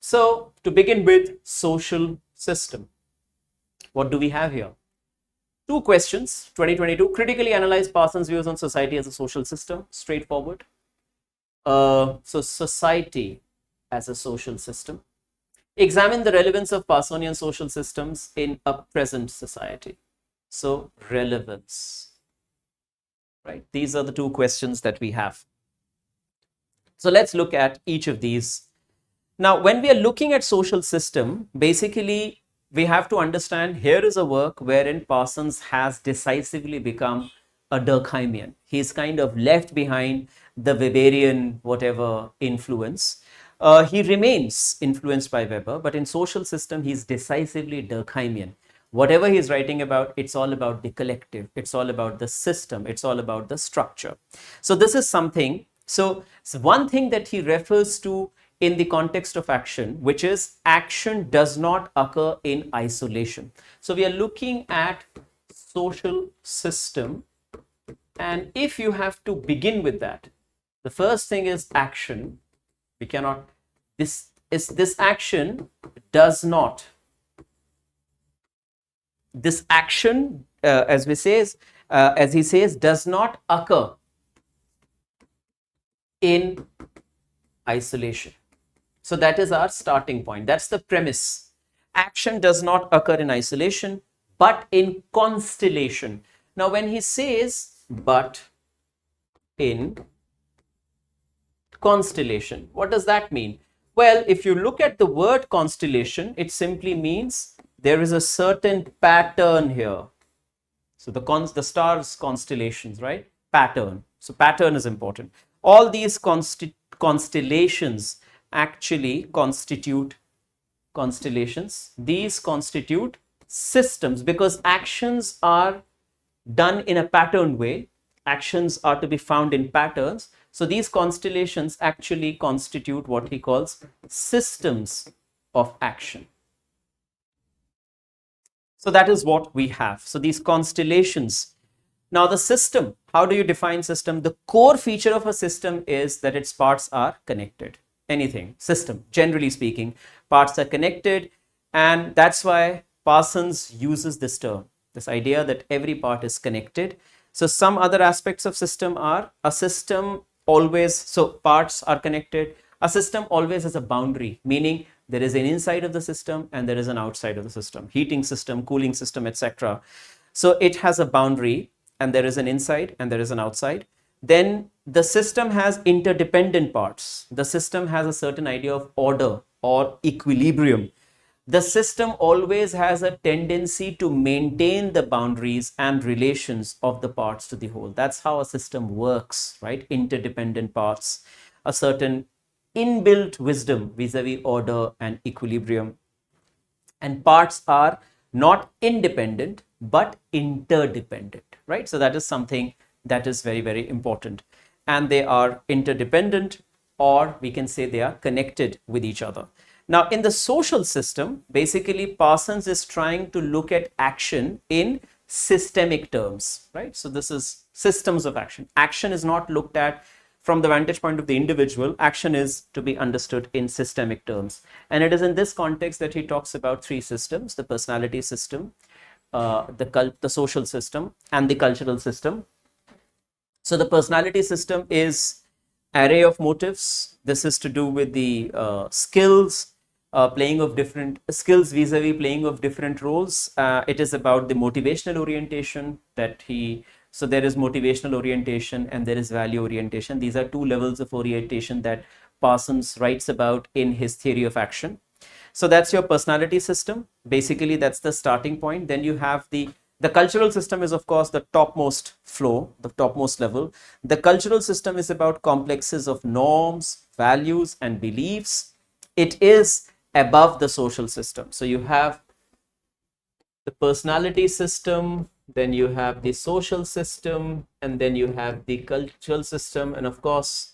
So to begin with, social system. What do we have here? Two questions, 2022. Critically analyze Parsons' views on society as a social system. Straightforward. So society as a social system. Examine the relevance of Parsonian social systems in a present society. So relevance, right? These are the two questions that we have. So let's look at each of these. Now, when we are looking at social system, basically we have to understand here is a work wherein Parsons has decisively become a Durkheimian. He's kind of left behind the Weberian whatever influence. He remains influenced by Weber, but in social system, he's decisively Durkheimian. Whatever he's writing about, it's all about the collective. It's all about the system. It's all about the structure. So this is something. So one thing that he refers to in the context of action, which is action does not occur in isolation. So we are looking at social system. And if you have to begin with that, the first thing is action. We cannot, this action does not, this action, as he says, does not occur in isolation. So that is our starting point. That's the premise. Action does not occur in isolation, but in constellation. Now, when he says, but in constellation, what does that mean? Well, if you look at the word constellation, it simply means there is a certain pattern here. So the stars constellations, right? Pattern. So pattern is important. All these constellations actually constitute constellations. These constitute systems because actions are done in a patterned way. Actions are to be found in patterns. So these constellations actually constitute what he calls systems of action. So that is what we have. So these constellations. Now the system, how do you define system? The core feature of a system is that its parts are connected. Anything, system, generally speaking, parts are connected. And that's why Parsons uses this term, this idea that every part is connected. So some other aspects of system are a system always, so parts are connected. A system always has a boundary, meaning there is an inside of the system and there is an outside of the system, heating system, cooling system, etc. So it has a boundary and there is an inside and there is an outside. Then the system has interdependent parts. The system has a certain idea of order or equilibrium. The system always has a tendency to maintain the boundaries and relations of the parts to the whole. That's how a system works, right? Interdependent parts, a certain inbuilt wisdom vis-a-vis order and equilibrium. And parts are not independent, but interdependent, right? So that is something that is very, very important. And they are interdependent, or we can say they are connected with each other. Now, in the social system, basically Parsons is trying to look at action in systemic terms, right? So this is systems of action. Action is not looked at from the vantage point of the individual. Action is to be understood in systemic terms. And it is in this context that he talks about three systems: the personality system, the social system, and the cultural system. So the personality system is array of motives. This is to do with the skills, playing of different skills vis-a-vis playing of different roles. It is about the motivational orientation that so there is motivational orientation and there is value orientation. These are two levels of orientation that Parsons writes about in his theory of action. So that's your personality system. Basically, that's the starting point. Then you have the cultural system is, of course, the topmost floor, the topmost level. The cultural system is about complexes of norms, values, and beliefs. It is above the social system. So you have the personality system, then you have the social system, and then you have the cultural system, and of course,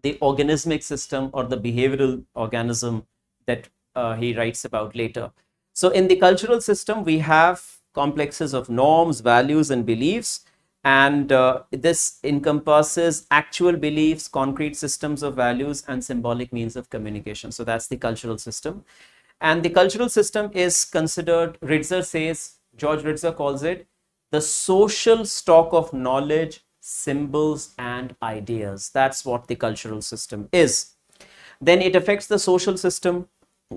the organismic system or the behavioral organism that he writes about later. So in the cultural system, we have complexes of norms, values, and beliefs. And this encompasses actual beliefs, concrete systems of values, and symbolic means of communication. So that's the cultural system. And the cultural system is considered, George Ritzer calls it the social stock of knowledge, symbols, and ideas. That's what the cultural system is. Then it affects the social system.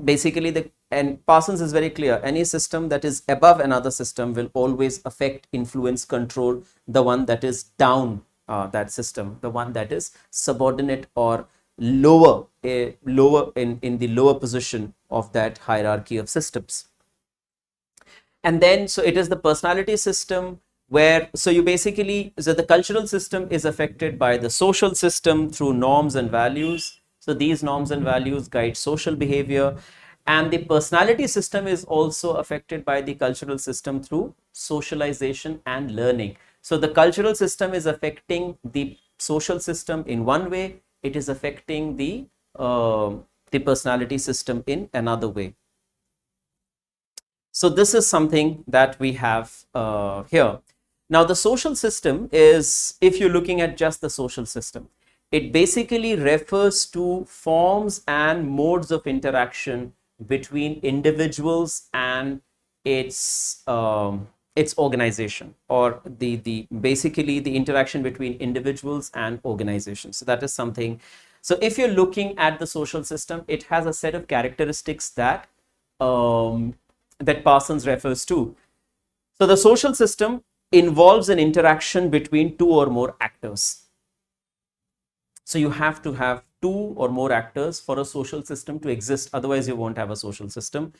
Basically, and Parsons is very clear, any system that is above another system will always affect, influence, control the one that is down that system, the one that is subordinate or lower, lower in the lower position of that hierarchy of systems. And then, so it is the personality system where, so the cultural system is affected by the social system through norms and values. So these norms and values guide social behavior. And the personality system is also affected by the cultural system through socialization and learning. So the cultural system is affecting the social system in one way, it is affecting the personality system in another way. So this is something that we have here. Now the social system is, if you're looking at just the social system, it basically refers to forms and modes of interaction between individuals and its organization, or basically the interaction between individuals and organizations. So that is something. So if you're looking at the social system, it has a set of characteristics that that Parsons refers to. So the social system involves an interaction between two or more actors. So you have to have two or more actors for a social system to exist, otherwise you won't have a social system.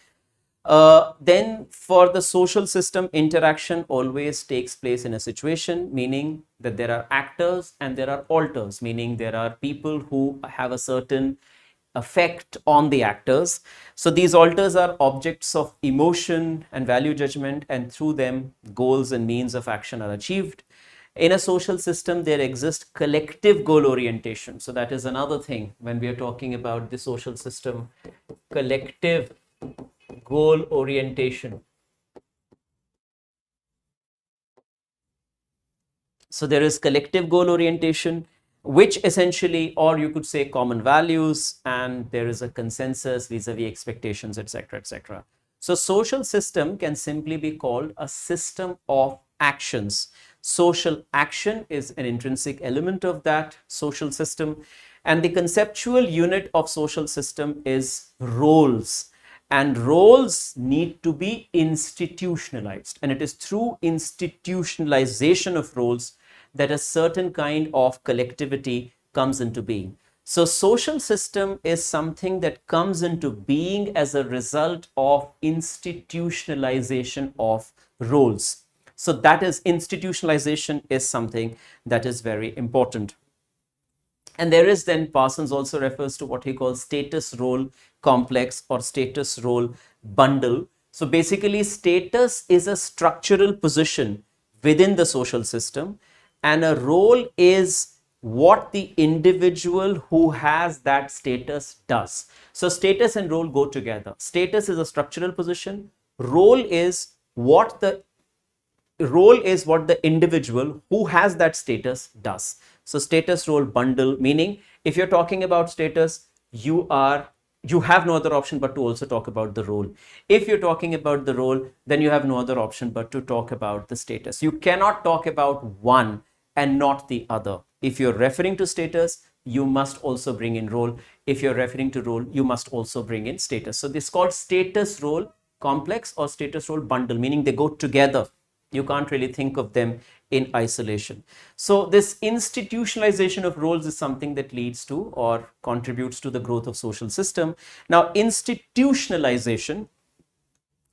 Then for the social system, interaction always takes place in a situation, meaning that there are actors and there are alters, meaning there are people who have a certain effect on the actors. So these alters are objects of emotion and value judgment, and through them goals and means of action are achieved. In a social system, there exists collective goal orientation. So that is another thing when we are talking about the social system, collective goal orientation. So there is collective goal orientation, which essentially, or you could say common values, and there is a consensus vis-a-vis expectations, etc., etc. So social system can simply be called a system of actions. Social action is an intrinsic element of that social system, and the conceptual unit of social system is roles. And roles need to be institutionalized, and it is through institutionalization of roles that a certain kind of collectivity comes into being. So social system is something that comes into being as a result of institutionalization of roles. So that is, institutionalization is something that is very important. And there is, then Parsons also refers to what he calls status role complex or status role bundle. So basically, status is a structural position within the social system, and a role is what the individual who has that status does. So status and role go together. Status is a structural position. Role is what the individual who has that status does. So status role bundle, meaning if you're talking about status, you have no other option but to also talk about the role. If you're talking about the role, then you have no other option but to talk about the status. You cannot talk about one and not the other. If you're referring to status, you must also bring in role. If you're referring to role, you must also bring in status. So this is called status role complex or status role bundle, meaning they go together. You can't really think of them in isolation. So this institutionalization of roles is something that leads to or contributes to the growth of social system. Now, institutionalization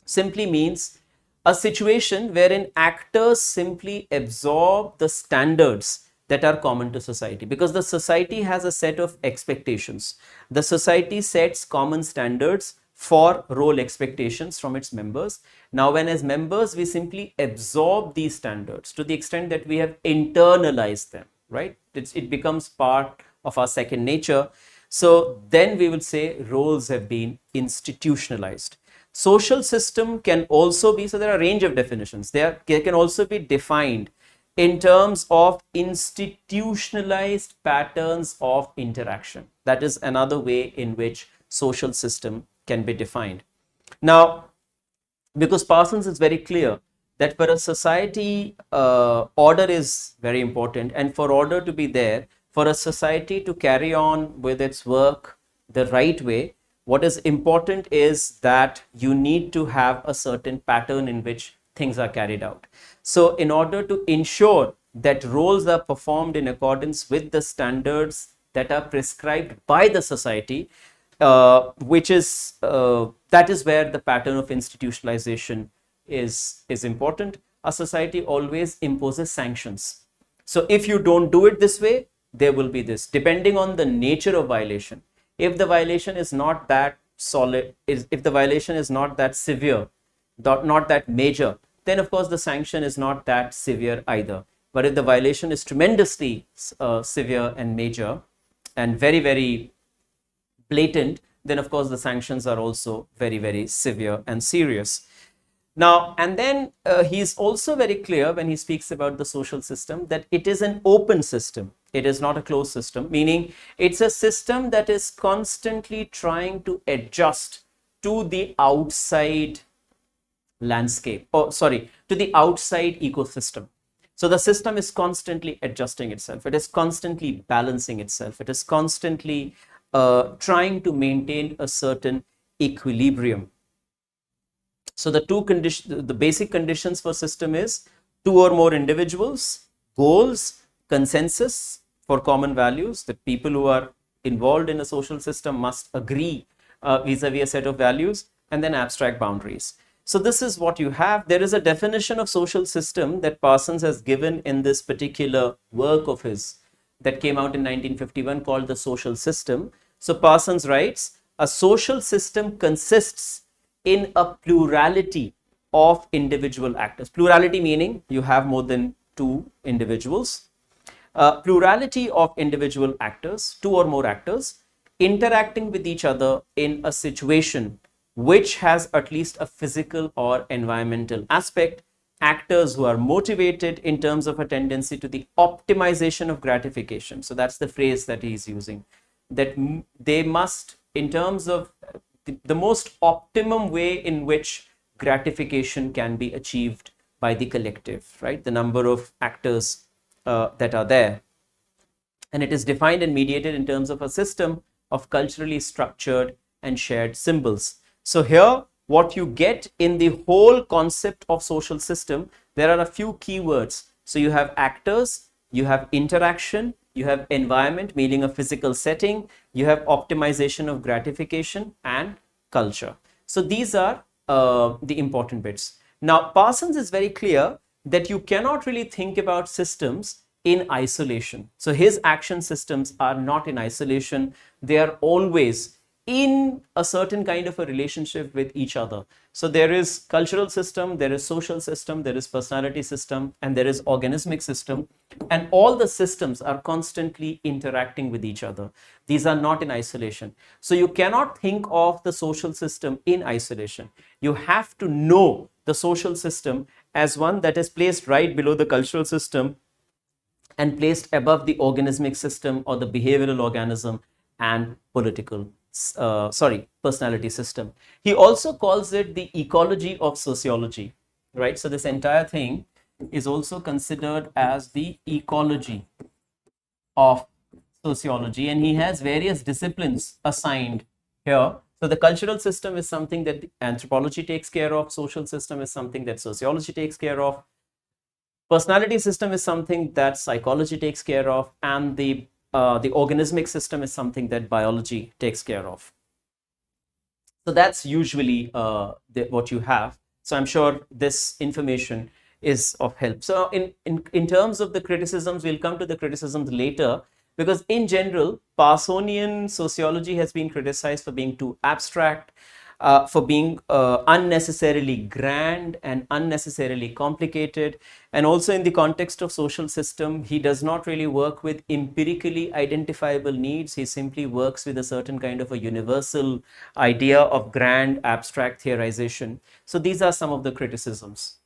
simply means a situation wherein actors simply absorb the standards that are common to society, because the society has a set of expectations. The society sets common standards for role expectations from its members. Now, when as members, we simply absorb these standards to the extent that we have internalized them, right? It becomes part of our second nature. So then we will say roles have been institutionalized. Social system can also be, so there are a range of definitions. They can also be defined in terms of institutionalized patterns of interaction. That is another way in which social system can be defined. Now, because Parsons is very clear that for a society, order is very important, and for order to be there, for a society to carry on with its work the right way, what is important is that you need to have a certain pattern in which things are carried out. So in order to ensure that roles are performed in accordance with the standards that are prescribed by the society, that is where the pattern of institutionalization is important. A society always imposes sanctions. So if you don't do it this way, there will be this, depending on the nature of violation. If the violation is not that solid, if the violation is not that severe, not that major, then of course the sanction is not that severe either. But if the violation is tremendously severe and major and very, very blatant, then of course the sanctions are also very, very severe and serious. Now, and then he's also very clear when he speaks about the social system that it is an open system. It is not a closed system, meaning it's a system that is constantly trying to adjust to the outside landscape, to the outside ecosystem. So the system is constantly adjusting itself. It is constantly balancing itself. It is constantly trying to maintain a certain equilibrium. So the basic conditions for system is 2 or more individuals, goals, consensus for common values, that people who are involved in a social system must agree vis-a-vis a set of values, and then abstract boundaries. So this is what you have. There is a definition of social system that Parsons has given in this particular work of his that came out in 1951 called The Social System. So Parsons writes, a social system consists in a plurality of individual actors. Plurality meaning you have more than 2 individuals. Plurality of individual actors, 2 or more actors, interacting with each other in a situation which has at least a physical or environmental aspect, actors who are motivated in terms of a tendency to the optimization of gratification. So that's the phrase that he's using, that they must, in terms of the most optimum way in which gratification can be achieved by the collective, right? The number of actors that are there. And it is defined and mediated in terms of a system of culturally structured and shared symbols. So here, what you get in the whole concept of social system, there are a few keywords. So you have actors, you have interaction, you have environment, meaning a physical setting, you have optimization of gratification, and culture. So these are the important bits. Now, Parsons is very clear that you cannot really think about systems in isolation. So his action systems are not in isolation. They are always in a certain kind of a relationship with each other. So there is cultural system, there is social system, there is personality system, and there is organismic system, and all the systems are constantly interacting with each other. These are not in isolation. So you cannot think of the social system in isolation. You have to know the social system as one that is placed right below the cultural system and placed above the organismic system or the behavioral organism and personality system. He also calls it the ecology of sociology, right? So this entire thing is also considered as the ecology of sociology, and he has various disciplines assigned here. So the cultural system is something that anthropology takes care of, social system is something that sociology takes care of, personality system is something that psychology takes care of, and the organismic system is something that biology takes care of. So that's usually what you have. So I'm sure this information is of help. So in terms of the criticisms, we'll come to the criticisms later, because in general, Parsonian sociology has been criticized for being too abstract, for being unnecessarily grand and unnecessarily complicated. And also in the context of social system, he does not really work with empirically identifiable needs. He simply works with a certain kind of a universal idea of grand abstract theorization. So these are some of the criticisms.